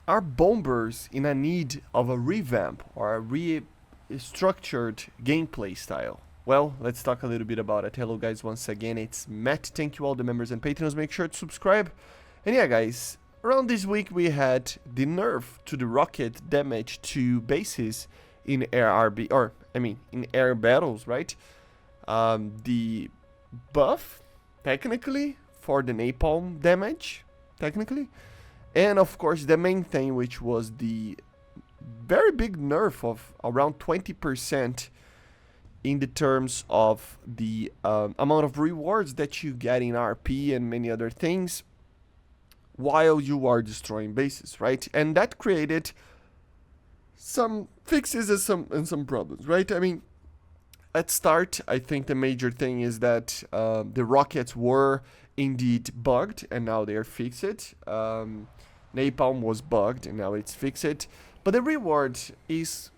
Are bombers in a need of a revamp or a restructured gameplay style? Well, let's talk a little bit about it. Hello guys, once again, it's Matt. Thank you all the members and patrons. Make sure to subscribe. And yeah guys, around this week we had the nerf to the rocket damage to bases in in air battles, right? The buff, technically, for the napalm damage, technically. And of course the main thing, which was the very big nerf of around 20% in the terms of the amount of rewards that you get in RP and many other things while you are destroying bases, right? And that created some fixes and some problems, right? I mean, at start, I think the major thing is that the rockets were indeed bugged and now they are fixed. Napalm was bugged and now it's fixed. But the reward is,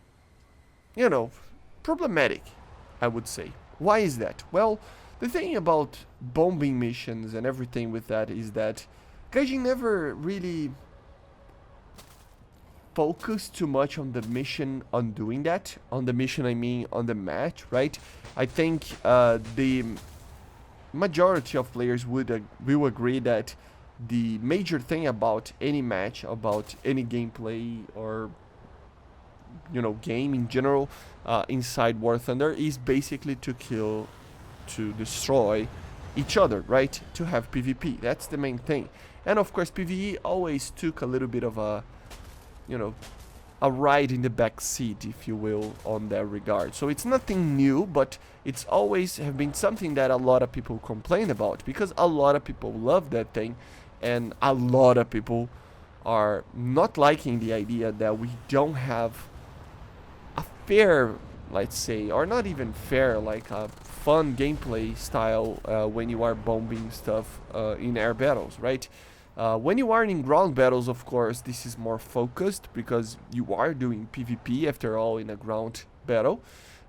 problematic, I would say. Why is that? Well, the thing about bombing missions and everything with that is that Gaijin never really focused too much on the mission on doing that. On the mission, I mean on the match, right? I think the majority of players will agree that the major thing about any match, about any gameplay or game in general inside War Thunder is basically to destroy each other, right? To have PvP. That's the main thing. And of course PvE always took a little bit of a ride in the back seat, if you will, on that regard. So it's nothing new, but it's always have been something that a lot of people complain about, because a lot of people love that thing, and a lot of people are not liking the idea that we don't have a fair, let's say, or not even fair, like a fun gameplay style when you are bombing stuff in air battles, right? When you are in ground battles, of course, this is more focused because you are doing PvP after all in a ground battle.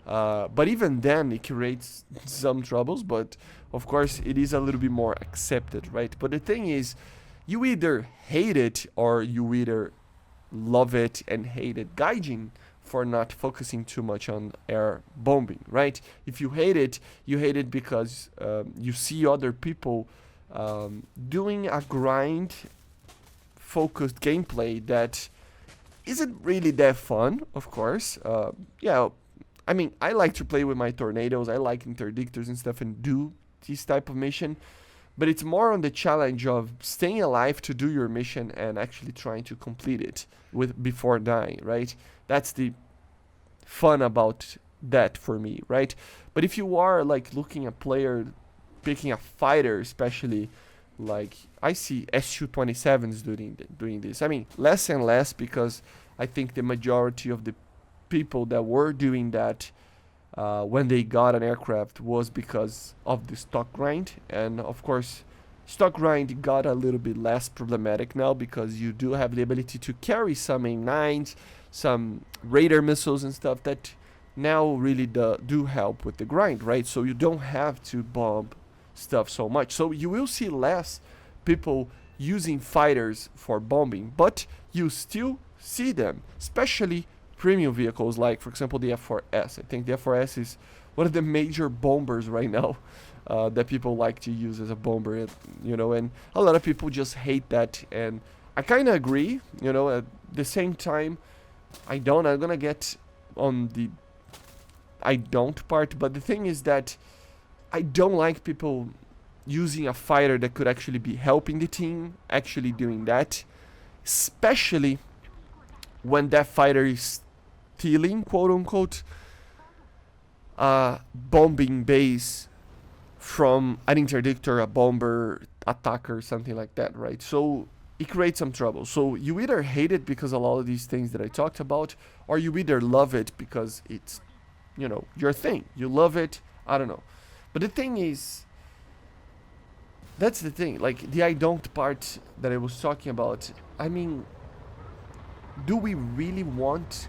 But even then, it creates some troubles, but of course, it is a little bit more accepted, right? But the thing is, you either hate it or you either love it and hate it. Gaijin for not focusing too much on air bombing, right? If you hate it because you see other people doing a grind focused gameplay that isn't really that fun, of course. Yeah, I mean, I like to play with my tornadoes, I like interdictors and stuff and do this type of mission, but it's more on the challenge of staying alive to do your mission and actually trying to complete it before dying, right? That's the fun about that for me, right? But if you are like looking at player picking a fighter, especially, like I see SU-27s doing this. I mean, less and less, because I think the majority of the people that were doing that when they got an aircraft was because of the stock grind. And of course, stock grind got a little bit less problematic now because you do have the ability to carry some A9s, some radar missiles and stuff that now really do help with the grind, right? So you don't have to bomb stuff so much. So you will see less people using fighters for bombing, but you still see them, especially premium vehicles like, for example, the F4S. I think the F4S is one of the major bombers right now that people like to use as a bomber, and a lot of people just hate that, and I kind of agree, at the same time, I'm gonna get on the I don't part, but the thing is that I don't like people using a fighter that could actually be helping the team, actually doing that, especially when that fighter is stealing, quote unquote, bombing base from an interdictor, a bomber, attacker, something like that, right? So it creates some trouble. So you either hate it because of all of these things that I talked about, or you either love it because it's, your thing. You love it, I don't know. But the thing is, that's the thing, like the I don't part that I was talking about. I mean, do we really want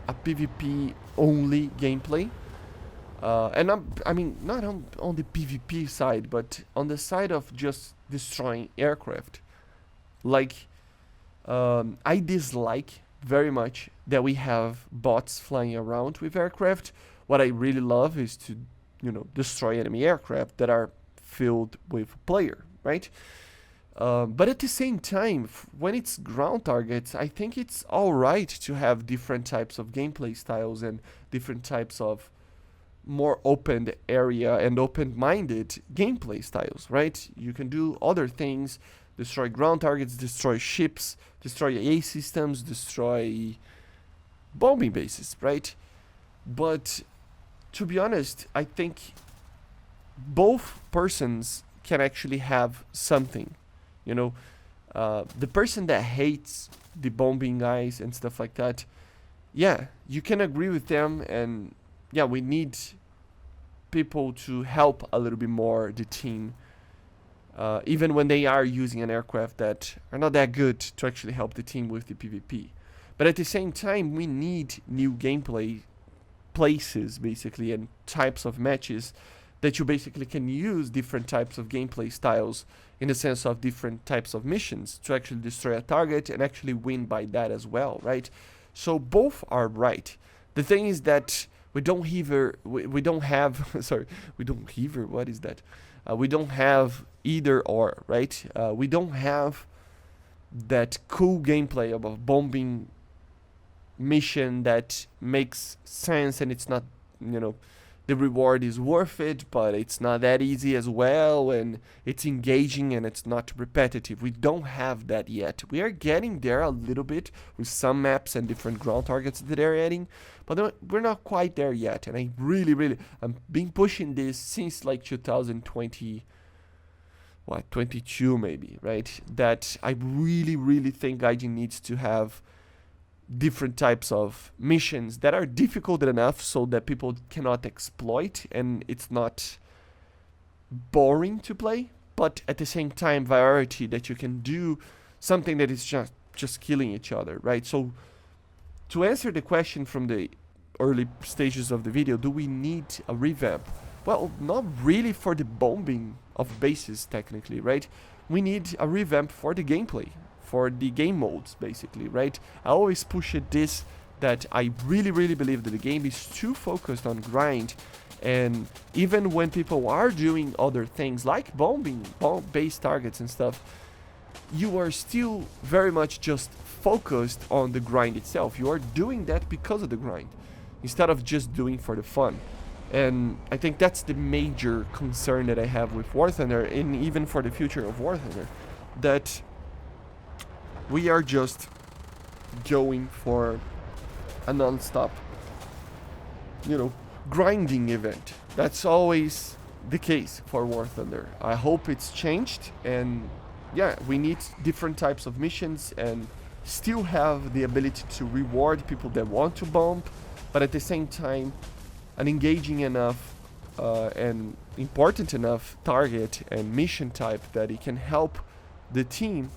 a PvP only gameplay? And I mean, not on the PvP side, but on the side of just destroying aircraft. Like, I dislike very much that we have bots flying around with aircraft. What I really love is to, destroy enemy aircraft that are filled with player, right? But at the same time, when it's ground targets, I think it's alright to have different types of gameplay styles and different types of more open area and open-minded gameplay styles, right? You can do other things, destroy ground targets, destroy ships, destroy AA systems, destroy bombing bases, right? But to be honest, I think both persons can actually have something, the person that hates the bombing guys and stuff like that, yeah, you can agree with them, and yeah, we need people to help a little bit more the team, even when they are using an aircraft that are not that good to actually help the team with the PvP. But at the same time, we need new gameplay places, basically, and types of matches that you basically can use different types of gameplay styles in the sense of different types of missions to actually destroy a target and actually win by that as well, right? So both are right. The thing is that we don't have what is that? We don't have either or, right? We don't have that cool gameplay of a bombing mission that makes sense, and it's not, the reward is worth it, but it's not that easy as well, and it's engaging and it's not repetitive. We don't have that yet. We are getting there a little bit with some maps and different ground targets that they're adding, but we're not quite there yet. And I'm been pushing this since like 2020, 22 maybe, right? That I really think IG needs to have different types of missions that are difficult enough so that people cannot exploit and it's not boring to play, but at the same time variety that you can do something that is just killing each other, right? So to answer the question from the early stages of the video, do we need a revamp? Well, not really for the bombing of bases technically, right? We need a revamp for the gameplay, for the game modes, basically, right? I always push it this, that I really believe that the game is too focused on grind, and even when people are doing other things like bombing, base targets and stuff, you are still very much just focused on the grind itself. You are doing that because of the grind, instead of just doing for the fun. And I think that's the major concern that I have with War Thunder, and even for the future of War Thunder, that we are just going for a non-stop, grinding event. That's always the case for War Thunder. I hope it's changed, and yeah, we need different types of missions and still have the ability to reward people that want to bomb, but at the same time, an engaging enough and important enough target and mission type that it can help the team,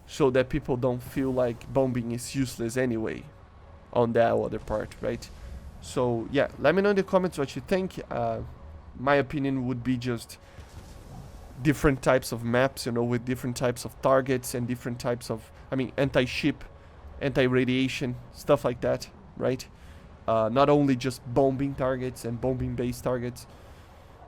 so that people don't feel like bombing is useless anyway on that other part, right? So yeah, let me know in the comments what you think. My opinion would be just different types of maps, with different types of targets and different types of, anti-ship, anti-radiation, stuff like that, right? Not only just bombing targets and bombing base targets.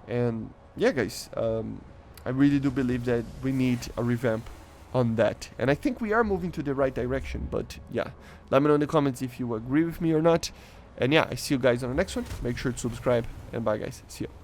And yeah, guys, I really do believe that we need a revamp on that, and I think we are moving to the right direction. But yeah, let me know in the comments if you agree with me or not. And yeah, I see you guys on the next one. Make sure to subscribe, and bye guys, see you.